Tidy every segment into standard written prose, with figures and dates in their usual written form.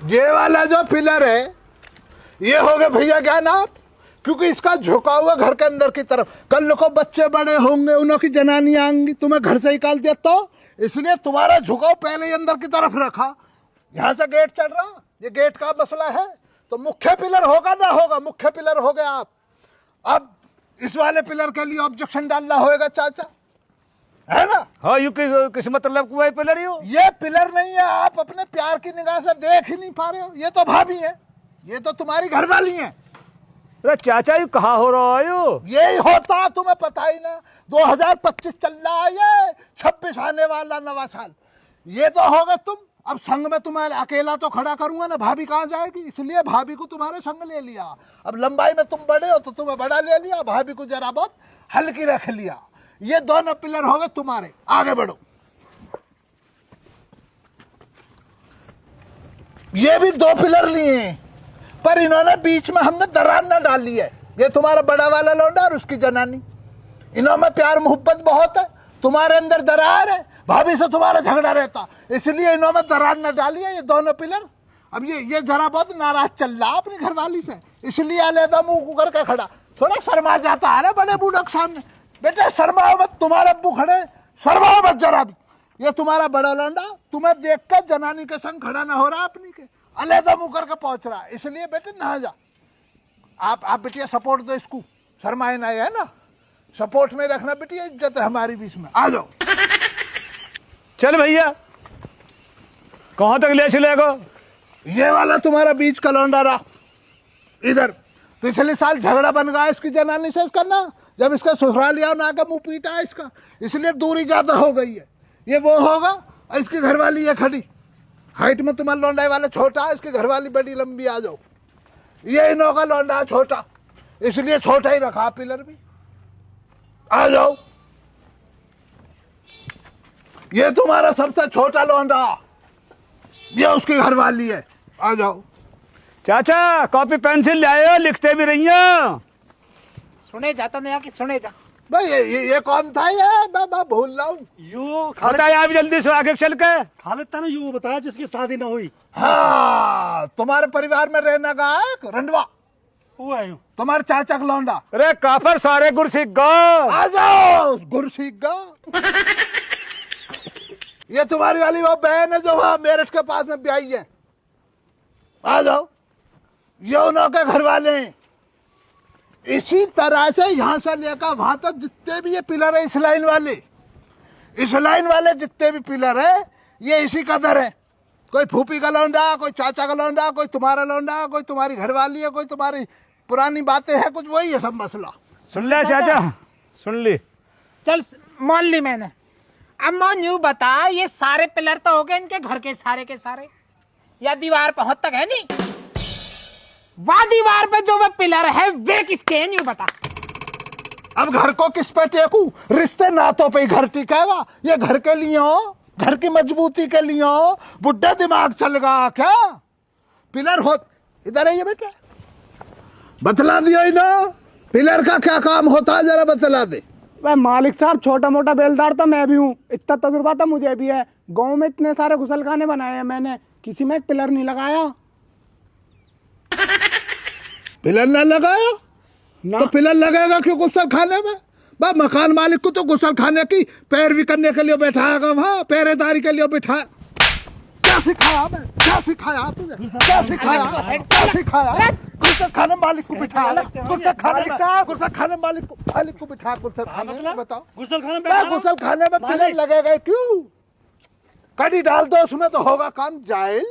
ये वाला जो पिलर है ये हो गए भैया ज्ञान आप, क्योंकि इसका झुका हुआ घर के अंदर की तरफ। कल को बच्चे बड़े होंगे, उन्हों की जनानियां आएंगी, तुम्हें घर से निकाल दिया तो इसलिए तुम्हारा झुकाव पहले ही अंदर की तरफ रखा। यहाँ से गेट चढ़ रहा, ये गेट का मसला है, तो मुख्य पिलर होगा ना होगा, मुख्य पिलर हो गया आप। अब इस वाले पिलर के लिए ऑब्जेक्शन डालना होगा चाचा, है ना? हाँ, यू किस मतलब को है पिलर? ये पिलर नहीं है, आप अपने प्यार की निगाह से देख ही नहीं पा रहे हो। ये तो भाभी है, ये तो तुम्हारी घरवाली है। अरे चाचा यू कहाँ हो रहा है? यही होता, तुम्हें पता ही ना। 2025 चल रहा है, ये 26 आने वाला नवा साल। ये तो होगा तुम। अब संग में तुम्हारे अकेला तो खड़ा करूंगा ना, भाभी कहाँ जाएगी, इसलिए भाभी को तुम्हारे संग ले लिया। अब लंबाई में तुम बड़े हो तो तुम्हें बड़ा ले लिया, भाभी को जरा बहुत हल्की रख लिया। ये दोनों पिलर हो गए तुम्हारे, आगे बढ़ो। ये भी 2 पिलर लिए हैं, पर इन्होंने बीच में हमने दरार ना डाली है। ये तुम्हारा बड़ा वाला लौंडा और उसकी जनानी, इन्होंने प्यार मोहब्बत बहुत है, तुम्हारे अंदर दरार है, भाभी से तुम्हारा झगड़ा रहता, इसलिए इन्होंने दरार न डाली है। ये दोनों पिलर। अब ये जरा बहुत नाराज चल रहा अपनी घरवाली से, इसलिए अलहदा मुंह करके खड़ा, थोड़ा शर्मा जाता है ना बड़े बूढ़ों के सामने। बेटे शर्माओ मत, तुम्हारे अब्बू खड़े, शर्माओ मत जरा भी। ये तुम्हारा बड़ा लौंडा तुम्हें देख कर जनानी के संग खड़ा ना हो रहा, अपनी के अलहदा मुंह करके पहुंच रहा है, इसलिए बेटे नहा जा। आप बेटिया सपोर्ट दो इसको, शर्माए ना, है ना? सपोर्ट में रखना बेटिया, इज्जत है हमारी बीच में। आ जाओ। चल भैया, कहाँ तक ले चलेगा? ये वाला तुम्हारा बीच का लौंडा रहा इधर। पिछले साल झगड़ा बन गया इसकी जनानी से इसका ना, जब इसका ससुराल लिया ना आके मुंह पीटा इसका, इसलिए दूरी ज्यादा हो गई है। ये वो होगा, इसकी घरवाली है खड़ी, हाइट में तुम्हारा लौंडा वाला छोटा है, इसकी घरवाली बड़ी लंबी। आ जाओ। ये इन्हों का लौंडा छोटा, इसलिए छोटा ही रखा पिलर भी। आ जाओ। ये तुम्हारा सबसे छोटा लौंडा, ये उसकी घरवाली है। आ जाओ। चाचा कॉपी पेंसिल ले आए हो, लिखते भी रही हो। सुने जाता नहीं कि सुने जा भाई ये कौन था? ये मैं भूल रहा हूँ। यू बताया आप जल्दी से आगे चल के। खालिद था ना, यू बताया जिसकी शादी ना हुई। हाँ, तुम्हारे परिवार में रहने का एक रंडवा, वो है यू तुम्हारे चाचा का लौंडा। अरे काफर सारे गुर सीख गो। आ जाओ, गुर सीख गो। ये तुम्हारी वाली वो बहन है जो वहां मेरठ के पास में ब्याही है। आ जाओ। ये उन्हों के घर वाले हैं। इसी तरह से यहां से लेकर वहां तक जितने भी ये पिलर है, इस लाइन वाले जितने भी पिलर है, ये इसी कदर है। कोई फूफी का लौंडा, कोई चाचा का लौंडा, कोई तुम्हारा लौंडा, कोई तुम्हारी घरवाली है, कोई तुम्हारी पुरानी बातें हैं, कुछ वही है सब मसला। सुन ले चाचा, सुन ली। चल मान ली मैंने। अब मान यूं बता, ये सारे पिलर तो हो गए इनके घर के सारे, या दीवार पे तक है नहीं? वहां दीवार पे जो वो पिलर है वे किसके हैं यूं बता। अब घर को किस पे टेकू? रिश्ते नातों पे ही घर टिकेगा। ये घर के लिए हो, घर की मजबूती के लिए हो। बुढ़ा दिमाग चल गया क्या? पिलर हो इधर है ये बेटा, बतला दियो ही ना, पिलर का क्या काम होता है जरा बतला दे। वह मालिक साहब, छोटा मोटा बेलदार तो मैं भी हूँ, इतना तजुर्बा तो मुझे भी है। गांव में इतने सारे गुसलखाने बनाए हैं मैंने, किसी में एक पिलर नहीं लगाया। पिलर न लगाया ना। तो पिलर लगेगा क्यों गुसल खाने में? बा मकान मालिक को तो गुसल खाने की पैरवी करने के लिए बैठाएगा, वहां पहरेदारी के लिए बैठा। क्या सिखाया मैं? क्या सिखाया तुझे? क्या सिखाया? क्या सिखाया? गुसल खाने मालिक को बिठा, गुसल खाने मालिक को बिठा, गुसल खाने में बताओ। गुसल खाने में गुसल खाने में पिलर लगेगा क्यों? कड़ी डाल दो उसमें तो होगा काम। जाहिल,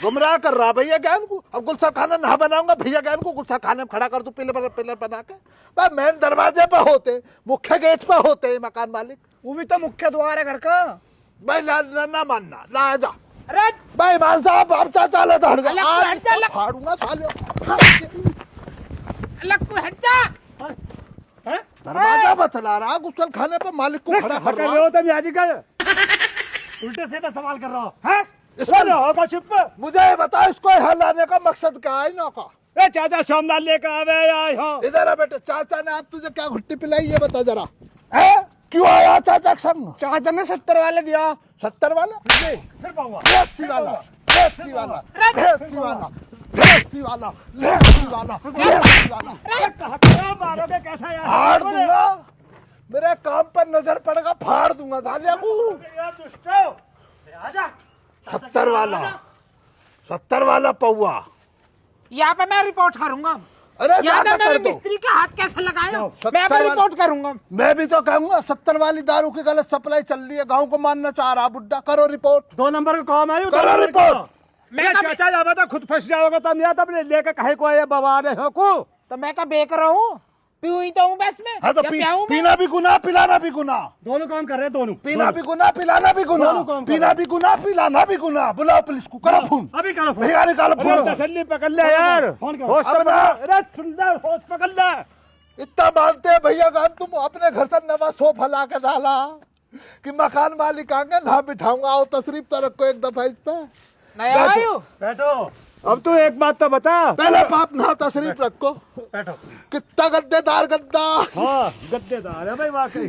गुमराह कर रहा भैया ज्ञान को। अब गुलसा खाना ना बनाऊंगा, भैया ज्ञान को गुलसा खाने में खड़ा कर दूं पिलर बना के। भाई मेन दरवाजे पे होते, मुख्य गेट पे होते मकान मालिक। वो भी तो मुख्य द्वार है घर का। भाई ना मानना, ला जा। अरे भाई मान साहब, अब चाचा ले तो हट जा। अलग आज हट जा, अलग। फाड़ूंगा साले। अलग को हट जा। दरवाजा बतला रहा, गुसल खाने पे मालिक को खड़ा कर रहा। उल्टे सीधा सवाल कर रहा हूँ। इसको चुप। मुझे ये बता, इसको यहाँ लाने का मकसद क्या है इनों का? ए चाचा सोमदार लेकर आवे आए हो। इधर आ बेटे। चाचा ने आज तुझे क्या घुट्टी पिलाई ये बता जरा। है क्यों आया चाचा के संग? चाचा ने 70 वाले दिया। 70 वाला? 80 वाला? भेसी वाला, भेसी वाला, भेसी वाला, भेसी वाला, भेसी वाला। क्या मारोगे कैसा यार? फाड़ दूंगा, मेरे काम पर नजर पड़ेगा, फाड़ दूंगा सालिया को। यार दुष्टो, आजा। 70 वाला, 70 वाला पौआ। यहाँ पे मैं रिपोर्ट करूंगा। अरे यहाँ ज्यादा पे मेरे कर दो। मिस्त्री का हाथ कैसे लगाया, मैं 70 पे वाला- रिपोर्ट करूंगा। मैं भी तो कहूंगा 70 वाली दारू की गलत सप्लाई चल रही है, गांव को मानना चाह रहा बुड्ढा। करो रिपोर्ट, 2 नंबर का काम है। करो रिपोर्ट। मैं का चाचा जावा तो खुद फंस जाओगे, तुम या तब लेके कहे को आए बवा रहे हो को। तो मैं का बेच रहा हूँ, पीऊँ ही तो हूँ बस में। हाँ तो या प्याऊँ मैं? पीना भी गुनाह, पिलाना भी गुनाह। दोनों काम कर रहे हैं, दोनों। पीना भी गुनाह, पिलाना भी गुनाह। दोनों काम पीना भी गुनाह, पिलाना भी गुनाह। बुलाओ पुलिस को, करो फोन। अभी करो फोन। भैया निकालो अरे फोन। तसल्ली पकड़ ले यार, फोन करो। होश तो अब पकड़। ना। अरे सुंदर होश पकड़ ले। इतना मानते हैं भैया गान, तुम अपने घर से नवा सोफा ला के डाला कि मकान मालिक आगे ना बिठाऊंगा। आओ तशरीफ तो रखो एक दफा इस पे। नया आयु बैठो, अब तू एक बात तो बता। पहले बाप ना तशरीफ रखो। बैठो। कितना गद्देदार गद्दा। हाँ गद्देदार है भाई वाकई।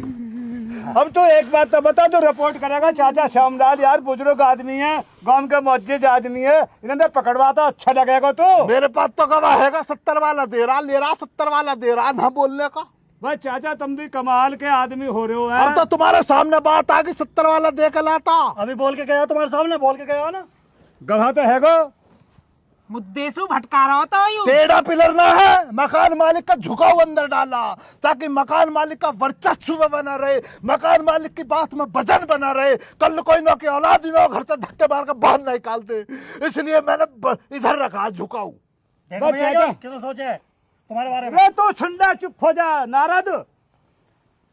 अब तो एक बात तो बता, तो रिपोर्ट करेगा चाचा श्यामलाल यार, बुजुर्ग आदमी है, गांव के मुअज्जिज आदमी है, इन्होंने पकड़वा तो अच्छा लगेगा। तो मेरे पास तो गवाह हैगा, 70 वाला दे रहा, ले रहा 70 वाला दे रहा ना बोलने का। भाई चाचा तुम भी कमाल के आदमी हो रहे हो अब तो तुम्हारे सामने बात आ गई, 70 वाला दे के लाता। अभी बोल के गया तुम्हारे सामने, बोल के गया ना। गवाह तो है गो। मुद्दे से भटका रहा होता आयु। टेढ़ा पिलर ना है, मकान मालिक का झुकाव अंदर डाला ताकि मकान मालिक का वर्चस्व बना रहे, मकान मालिक की बात में वजन बना रहे। कल कोई ना की औलाद ना घर से धक्के मार कर बाहर नहीं निकालते, इसलिए मैंने इधर रखा झुकाऊ। देखो भैया, चाचा। क्यों सोचे तुम्हारे बारे में? अरे तो सुनना, चुप हो जा नारद।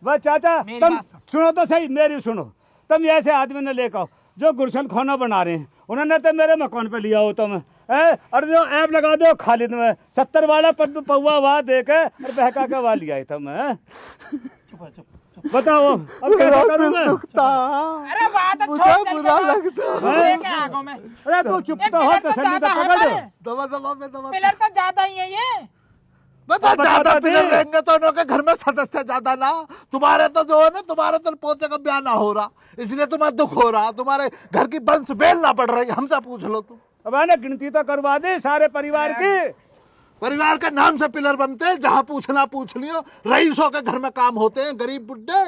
वह चाचा मेरी तुम बात सुनो। सुनो तो सही, मेरी सुनो। तुम ऐसे आदमी ने लेकर आओ जो गुलशन खाना बना रहे हैं, उन्होंने तो मेरे मकान पे लिया हो तुम। और जो ऐप लगा दो खालिद में 70 वाला पौवा वहा देके और बहका के वहा लिया तुम। बताओ अब क्या करूं मैं? अरे बात तो मुझे छोड़, चल बुरा के लगता है। लेके आ गो मैं। अरे तू चुप ये तो हो, पिलर तो तसल्ली तो ज्यादा है पकड़। पर। दबा दबा में दबा। पिलर तो ज्यादा ही है ये। बता बता ज्यादा दे। पिलर रहेंगे तो उनके घर में सदस्य ज्यादा ना। तुम्हारे तो जो है ना, तुम्हारे तो पोते का ब्याह ना हो रहा, इसलिए तुम्हें दुख हो रहा। तुम्हारे घर की वंश बेलना पड़ रही, हमसे पूछ लो तुम। अब है ना, गिनती तो करवा दे सारे परिवार की। परिवार के नाम से पिलर बनते हैं, जहाँ पूछना पूछ लियो। रईसों के घर में काम होते हैं, गरीब बुड्ढे।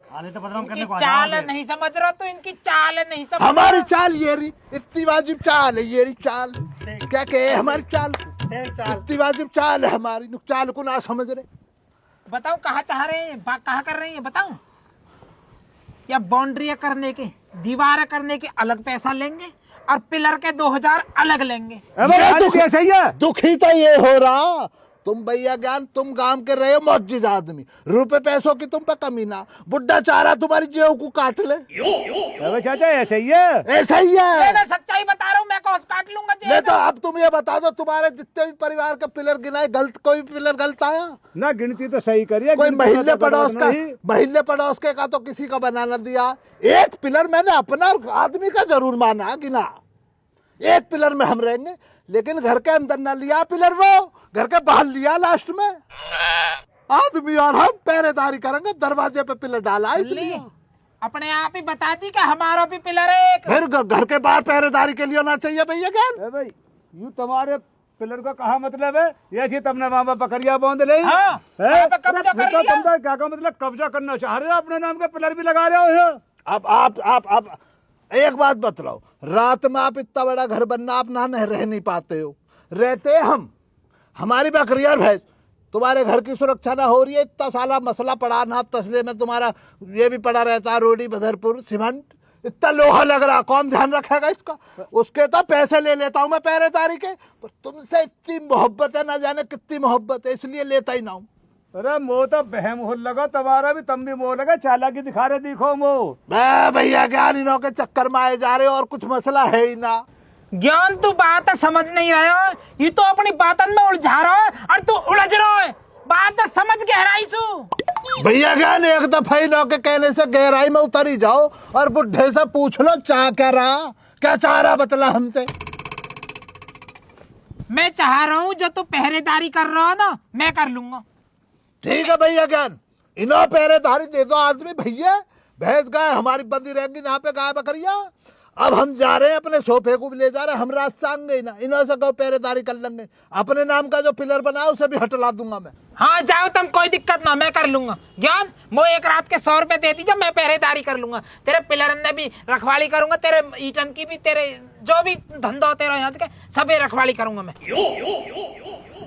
खाली तो बदनाम इनकी करने को चाल आजाद है। नहीं समझ रहा तो इनकी चाल नहीं समझ हमारी रहा। चाल ये रही, इतनी वाजिब चाल है ये रही चाल। क्या कहे हमारी चाल, देख चाल। इतनी वाजिब चाल है हमारी, नुक चाल को ना समझ रहे। बताओ कहाँ चाह रहे हैं, कहाँ कर रही हैं बताओ। या बाउंड्री करने के, दीवार करने के अलग पैसा लेंगे और पिलर के 2000 अलग लेंगे। ऐसा ही है। दुखी तो ये हो रहा, तुम भैया ज्ञान, तुम गांव के रहे हो मुअज्जिज आदमी, रुपए पैसों की तुम पे कमी ना। बुड्ढा चाह रहा तुम्हारी जेब को काट ले। अबे चाचा ऐसा ही है। ऐसा ही है। मैं सच्चाई बता रहा हूँ, मैं कौन काट लूंगा जेब ले में। तो अब तुम ये बता दो, तुम्हारे जितने भी परिवार के पिलर गिनाए, गलत कोई पिलर गलत आया? ना गिनती तो सही करिए। कोई गिनती महीने तो पड़ोस का, नहीं। महीने पड़ोस के का तो किसी का बनाना दिया। एक पिलर मैंने अपना आदमी का जरूर माना, गिना। एक पिलर में हम रहेंगे, लेकिन घर के अंदर ना लिया पिलर, वो घर के बाहर लिया लास्ट में। आदमी और हम पहरेदारी करेंगे, दरवाजे पे पिलर डाला इसलिए। अपने आप ही बता दी कि हमारा भी पिलर है एक। फिर घर के बाहर पहरेदारी के लिए होना चाहिए भैया ज्ञान। ए भाई यूं तुम्हारे पिलर का कहा मतलब है? ये जी तुमने वहां पर बकरिया बांध ली। हाँ, हैं? वहाँ पे कब्जा फिर कर तो लिया। तुम तो क्या का मतलब कब्जा करना चाह रहे हो, अपने नाम के पिलर भी लगा रहे हो यहाँ? अब आप एक बात बतलाओ, रात में आप इतना बड़ा घर बनना, आप ना रह नहीं पाते हो। रहते हम, हमारी बकरियां भैंस, तुम्हारे घर की सुरक्षा ना हो रही है। इतना साला मसला पड़ा ना, तसले में तुम्हारा ये भी पड़ा रहता है, रोडी बदरपुर सीमेंट, इतना लोहा लग रहा, कौन ध्यान रखेगा इसका? उसके तो पैसे ले लेता हूं मैं पहरेदारी के, पर तुमसे इतनी मोहब्बत है, ना जाने कितनी मोहब्बत है, इसलिए लेता ही ना हूं। अरे मो तो बहम हो लगा तुम्हारा भी, तुम भी मोह लगा, चालाकी दिखा रहे दिखो मो। भैया ज्ञान इनों के चक्कर में आए जा रहे हो, और कुछ मसला है ही ना। ज्ञान तू बात समझ नहीं रहे हो, ये तो अपनी बातन में उलझा रहा है और तू उलझ रहा है। बात समझ गहराई सु। भैया ज्ञान एक दफा इनों के कहने से गहराई में उतर ही जाओ, और बुढ़े से पूछ लो चाह क्या रहा, क्या चाह रहा बतला हमसे। मैं चाह रहा हूँ जो तू पहरेदारी कर रहा है ना, मैं कर लूंगा। ठीक है भैया ज्ञान, इनो पहरेदारी दे दो आदमी। भैया भैंस गाय हमारी बंदी रहेंगी, यहाँ पे गाय बकरिया, अब हम जा रहे हैं अपने सोफे को भी ले जा रहे हैं, हम रास्ता आएंगे ना, इन्हों से कहो पहरेदारी कर लेंगे। अपने नाम का जो पिलर बना है उसे भी हटला दूंगा मैं। हाँ जाओ तुम, कोई दिक्कत ना, मैं कर लूंगा। ज्ञान वो एक रात के 100 रुपए दे दीजिए, मैं पहरेदारी कर लूंगा। तेरे पिलर अंदर भी रखवाली करूंगा, तेरे ईटन की भी, तेरे जो भी धंधा हो तेरा यहाँ के सब रखवाली करूंगा मैं।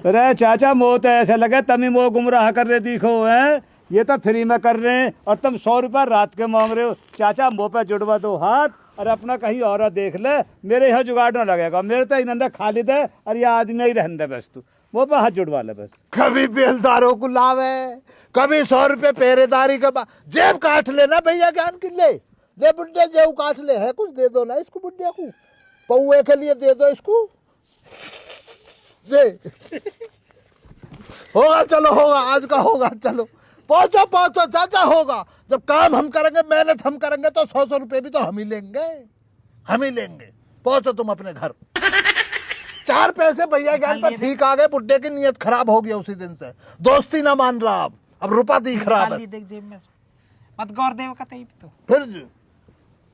अरे चाचा मोह तो ऐसा लगे तमी मोह गुमराह कर रहे दिखो है, ये तो फ्री में कर रहे हैं और तुम 100 रुपया रात के मांग रहे हो। चाचा मुँह पे जुड़वा दो हाथ और अपना कहीं और देख ले, मेरे यहाँ जुगाड़ ना लगेगा। मेरे तो इनंदा खालिद है और ये आदमी ही रहने बस, तू मुँह पे हाथ जुड़वा ले बस। कभी बेलदारों को लावे, कभी 100 रुपये पहरेदारी का जेब काट लेना भैया, ज्ञान की ले बुढ़िया जेब काट ले, है कुछ दे दो ना इसको, बुढ़िया को पौए के लिए दे दो इसको, दे होगा, चलो होगा, आज का होगा, चलो पहुंचो पहुंचो चाचा, होगा। जब काम हम करेंगे, मेहनत हम करेंगे तो 100 रुपए भी तो हम ही लेंगे, हम ही लेंगे। पहुंचो तुम अपने घर। 4 पैसे भैया ज्ञान पर ठीक आ गए, बुड्ढे की नीयत खराब हो गया उसी दिन से, दोस्ती ना मान रहा, अब रुपा दिख रहा है। देख जेब में मत गौर देव का तई तो फिर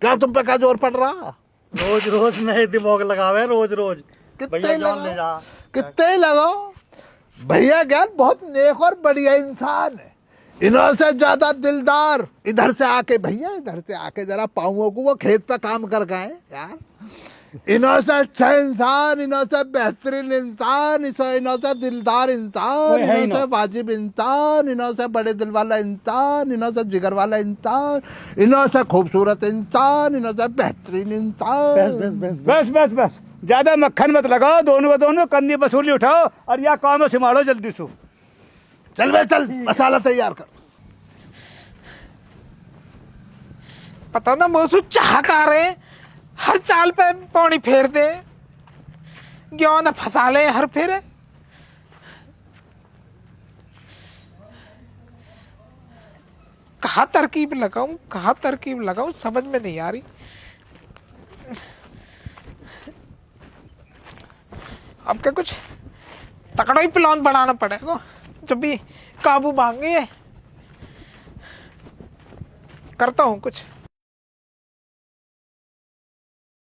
क्या तुम पे क्या जोर पड़ रहा? रोज रोज नए दिमाग लगावे, रोज रोज कितने भैया जान ले जा। कितने लगाओ। भैया ज्ञान बहुत नेक और बढ़िया इंसान है, इन्हों से ज्यादा दिलदार। इधर से आके भैया, इधर से आके जरा पाँवों को वो खेत पे काम कर गए यार। इन्हों से अच्छा इंसान, इन्हों से बेहतरीन इंसान, इन्हों से दिलदार इंसान, इन्हों से वाजिब इंसान, इन्हों से बड़े दिल वाला इंसान, इन्हों से जिगर वाला इंसान, इन्हों से खूबसूरत इंसान, इन्हों से बेहतरीन इंसान। बस बस बस, ज्यादा मक्खन मत लगाओ, दोनों को दोनों कन्नी वसूली उठाओ और या काम संभालो जल्दी से। चल भाई चल, मसाला तैयार कर। पता ना मौसू चाह का रहे, हर चाल पे पौड़ी फेर दे, क्यों ना फंसा ले हर फेरे। कहाँ तरकीब लगाऊं, कहाँ तरकीब लगाऊं, समझ में नहीं आ रही। अब क्या कुछ तकड़ा ही प्लान बनाना पड़ेगा, जब भी काबू मांगे। करता हूँ कुछ।